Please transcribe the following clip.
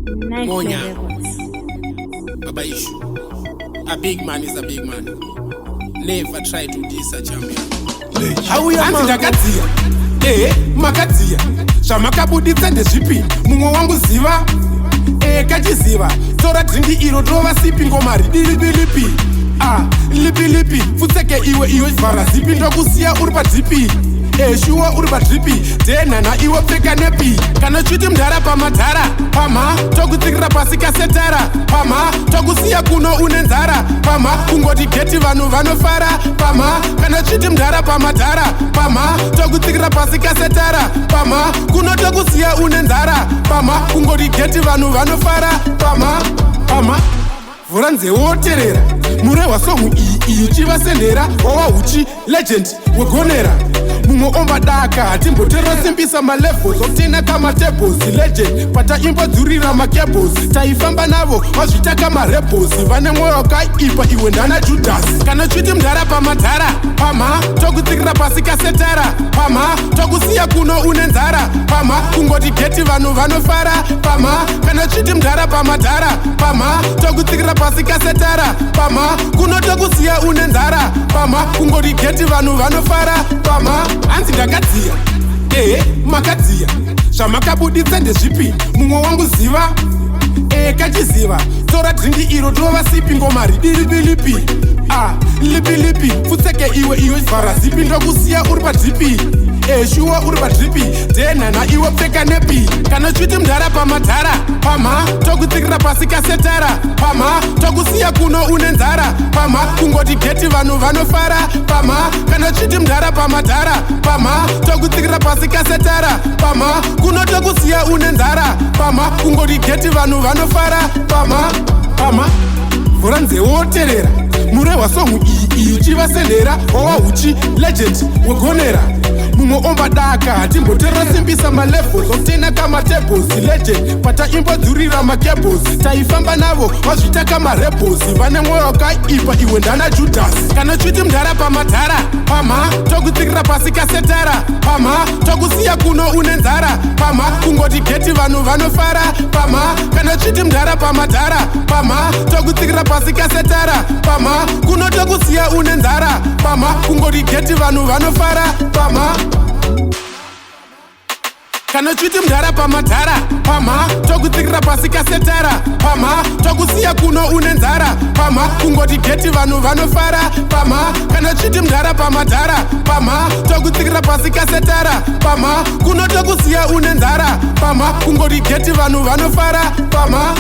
Monya. Baba issue. A big man is a big man. Never try to diss a champion. Anzi ndakadzia. Makadzia. Zvamakabuditsa ndezvipi? Mumwe wangu ziva. Kachiziva. Tora dringi iro drova sipi ngoma ridilipi. Lipi. Futseke iwe vhara zipi ndokusiya uri padhipi. Shuwa uri padripi. Denhana iwe pfeka nepi. Kana chiti mdhara pamadhara. Pama tokutsikira pasi kasetara. Pama tokusiya kuno une nzara. Pama kungoti geti vanhu vanofara. Pama kana chiti mdhara pamadhara. Pama tokutsikira pasi kasetara. Pama kuno tokusiya une nzara. Pama kungoti geti vanhu vanofara. Pama vhura nzeve woterera. Murehwa songu iyi chivasendera. Wawa huchi legend wegonera. Mumwe ombadaka timboterosimbisa malevels okutena kamatables legend pataimbodhurira macables taifamba navo vazvitaka marebels vane mwoyo wakaipa iwe ndana judas kana chiti mdhara pamadhara pama tokutsikira pasi kasetara pama tokusiya kuno une nzara pama kungoti geti vanhu vanofara pama kana chiti mdhara pamadhara pama tokutsikira pasi kasetara pama kuno tokusiya une nzara pama kungoti geti vanhu vanofara pama anzi ndakadzia makadzia zvamakabuditsa ndezvipi mumwe wangu ziva kachiziva tora dringi iro drova sipi ngoma ridilipi lipi futseke iwe vhara zipi ndokusiya uri padhipi shuwa uri padripi denhana iwe pfeka nepi kana chiti mdhara pamadhara pama tokutsikira pasi kasetara pama tokusiya kuno une nzara pama kungoti geti vanhu vanofara pama kana chiti mdhara pamadhara pama tokutsikira pasi kasetara pama kuno tokusiya une nzara pama kungoti geti vanhu vanofara pama vhura nzeve woterera murehwa songu iyi chivasendera wawa huchi legend wegonera mumwe ombadaka timboterosimbisa malevels okutena kamatables legend pataimbodhurira macables taifamba navo vazvitaka marebels vane mwoyo wakaipa iwe ndana judas kana chiti mdhara pamadhara pama tokutsikira pasi kasetara pama tokusiya kuno une nzara pama kungoti geti vanhu vanofara pama kana chiti mdhara pamadhara pama tokutsikira pasi kasetara pama kuno tokusiya une nzara pama kungoti geti vanhu vanofara pama kana chiti mdhara pamadhara pama tokutsikira pasi kasetara pama tokusiya kuno une nzara pama kungoti geti vanhu vanofara pama kana chiti mdhara pamadhara pama tokutsikira pasi kasetara pama kuno tokusiya une nzara pama kungoti geti vanhu vanofara pama